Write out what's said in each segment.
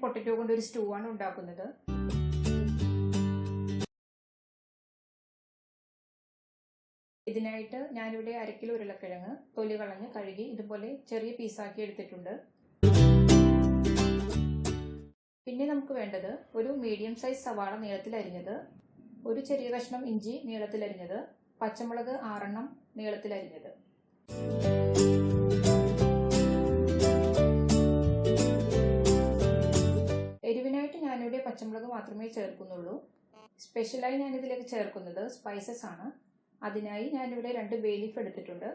Potato കൊണ്ട് ഒരു stew ആണ് ഉണ്ടാക്കുന്നത്. ഇതിനായിട്ട് ഞാനിവിടെ 1 കിലോ ഉരുളക്കിഴങ്ങ് തൊലി കളഞ്ഞ് കഴുകി ഇതുപോലെ ചെറിയ പീസാക്കി എടുത്തിട്ടുണ്ട്. പിന്നെ നമുക്ക് വേണ്ടത് ഒരു മീഡിയം സൈസ് സവാള നീളത്തിൽ അരിഞ്ഞത്, ഒരു ചെറിയ കഷ്ണം ഇഞ്ചി നീളത്തിൽ അരിഞ്ഞത്, പച്ചമുളക് 6 എണ്ണം നീളത്തിൽ അരിഞ്ഞത്. എരിവിനായിട്ട് ഞാനിവിടെ പച്ചമുളക് മാത്രമേ ചേർക്കുന്നുള്ളൂ. സ്പെഷ്യലായി ഞാനിതിലേക്ക് ചേർക്കുന്നത് സ്പൈസസ് ആണ്. അതിനായി ഞാനിവിടെ 2 ബേ ലീഫ് എടുത്തിട്ടുണ്ട്.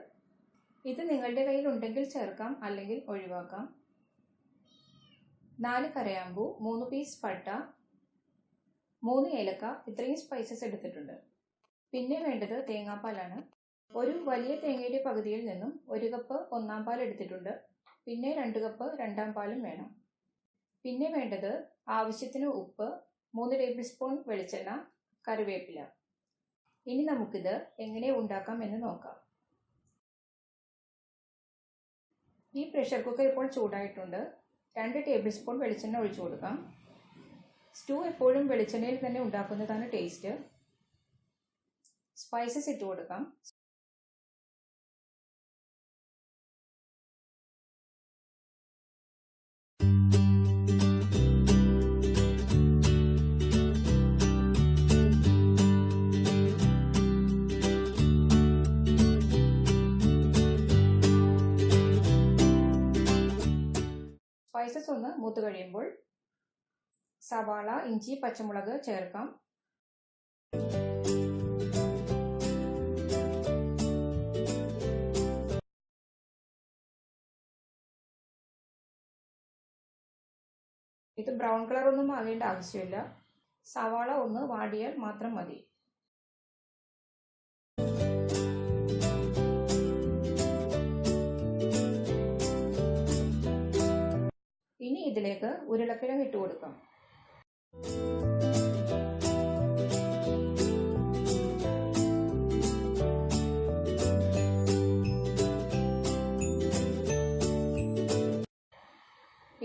ഇത് നിങ്ങളുടെ കയ്യിൽ ഉണ്ടെങ്കിൽ ചേർക്കാം, അല്ലെങ്കിൽ ഒഴിവാക്കാം. 4 കരയാമ്പൂ, 3 പീസ് പട്ട, 3 ഏലക്ക, ഇത്രയും സ്പൈസസ് എടുത്തിട്ടുണ്ട്. പിന്നെ വേണ്ടത് തേങ്ങാപ്പാലാണ്. ഒരു വലിയ തേങ്ങയുടെ പകുതിയിൽ നിന്നും 1 കപ്പ് 1/4 പാൽ എടുത്തിട്ടുണ്ട്. പിന്നെ 2 കപ്പ് 2/2 പാലും വേണം. പിന്നെ വേണ്ടത് ആവശ്യത്തിന് ഉപ്പ്, 3 ടേബിൾ സ്പൂൺ വെളിച്ചെണ്ണ, കറിവേപ്പില. ഇനി നമുക്കിത് എങ്ങനെ ഉണ്ടാക്കാം എന്ന് നോക്കാം. ഈ പ്രഷർ കുക്കർ ഇപ്പോൾ ചൂടായിട്ടുണ്ട്. 2 ടേബിൾ സ്പൂൺ വെളിച്ചെണ്ണ ഒഴിച്ചു കൊടുക്കാം. സ്റ്റൂ എപ്പോഴും വെളിച്ചെണ്ണയിൽ തന്നെ ഉണ്ടാക്കുന്നതാണ് ടേസ്റ്റ്. സ്പൈസസ് ഇട്ട് കൊടുക്കാം. സ്പൈസസ് ഒന്ന് മൂത്ത് കഴിയുമ്പോൾ സവാള, ഇഞ്ചി, പച്ചമുളക് ചേർക്കാം. ഇത് ബ്രൗൺ കളർ ഒന്നും ആകേണ്ട ആവശ്യമില്ല. സവാള ഒന്ന് വാടിയാൽ മാത്രം മതി. ഇനി ഇതിലേക്ക് ഉരുളക്കിഴങ്ങ് ഇട്ട് കൊടുക്കാം.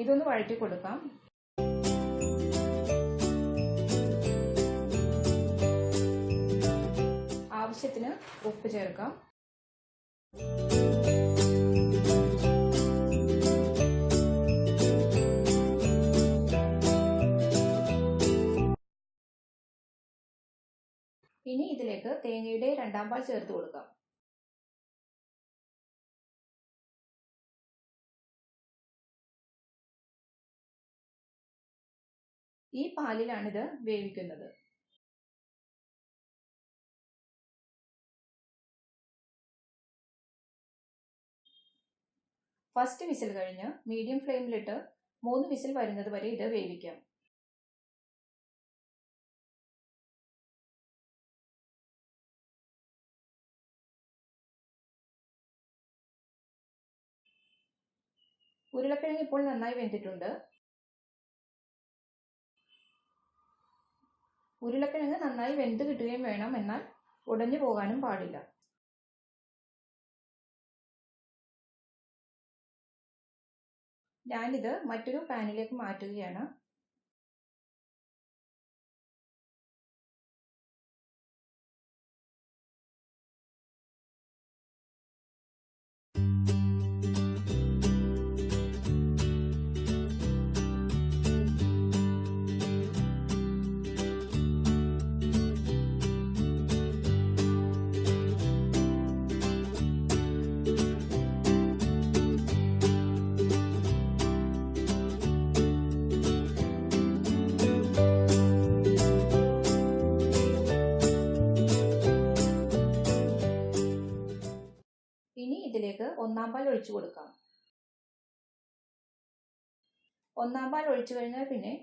ഇതൊന്ന് വഴറ്റി കൊടുക്കാം. ആവശ്യത്തിന് ഉപ്പ് ചേർക്കാം. ഇനി ഇതിലേക്ക് തേങ്ങയുടെ 2/2 പാൽ ചേർത്ത് കൊടുക്കാം. ഈ പാലിലാണിത് വേവിക്കുന്നത്. ഫസ്റ്റ് വിസിൽ കഴിഞ്ഞ് മീഡിയം ഫ്ലെയിമിലിട്ട് 3 വിസിൽ വരുന്നത് വരെ ഇത് വേവിക്കാം. ഉരുളക്കിഴങ്ങ് ഇപ്പോൾ നന്നായി വെന്തിട്ടുണ്ട്. ഉരുളക്കിഴങ്ങ് നന്നായി വെന്ത് കിട്ടുകയും വേണം, എന്നാൽ ഉടഞ്ഞു പോകാനും പാടില്ല. ഞാനിത് മറ്റൊരു പാനിലേക്ക് മാറ്റുകയാണ്. ഇനി ഇതിലേക്ക് 1/4 പാൽ ഒഴിച്ചു കൊടുക്കാം. 1/4 പാൽ ഒഴിച്ചു കഴിഞ്ഞാൽ പിന്നെ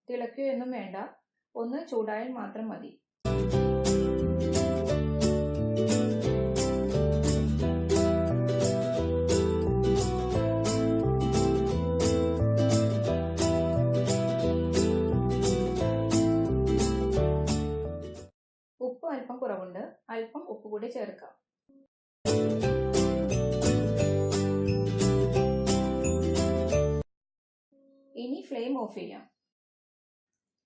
തിളയ്ക്കുകയൊന്നും വേണ്ട, ഒന്ന് ചൂടായാൽ മാത്രം മതി. ഉപ്പ് അല്പം കുറവുണ്ട്, അല്പം ഉപ്പ് കൂടി ചേർക്കാം. ഇനി ഫ്ലെയിം ഓഫ് ചെയ്യാം.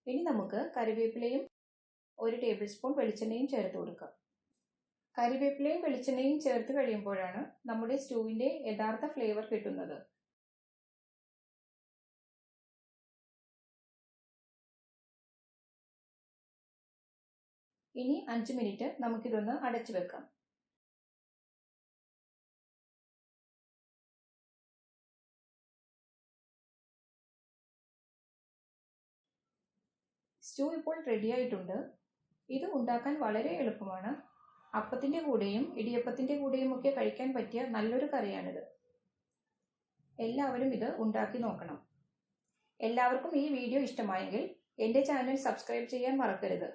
ഇനി നമുക്ക് കറിവേപ്പിലയും 1 ടേബിൾ സ്പൂൺ വെളിച്ചെണ്ണയും ചേർത്ത് കൊടുക്കാം. കറിവേപ്പിലയും വെളിച്ചെണ്ണയും ചേർത്ത് കഴിയുമ്പോഴാണ് നമ്മുടെ സ്റ്റൂവിൻ്റെ യഥാർത്ഥ ഫ്ലേവർ കിട്ടുന്നത്. ഇനി 5 മിനിറ്റ് നമുക്കിതൊന്ന് അടച്ചു വെക്കാം. സ്റ്റൂ ഇപ്പോൾ റെഡി ആയിട്ടുണ്ട്. ഇത് ഉണ്ടാക്കാൻ വളരെ എളുപ്പമാണ്. അപ്പത്തിൻ്റെ കൂടെയും ഇടിയപ്പത്തിൻ്റെ കൂടെയും ഒക്കെ കഴിക്കാൻ പറ്റിയ നല്ലൊരു കറിയാണിത്. എല്ലാവരും ഇത് ഉണ്ടാക്കി നോക്കണം. എല്ലാവർക്കും ഈ വീഡിയോ ഇഷ്ടമായെങ്കിൽ എൻ്റെ ചാനൽ സബ്സ്ക്രൈബ് ചെയ്യാൻ മറക്കരുത്.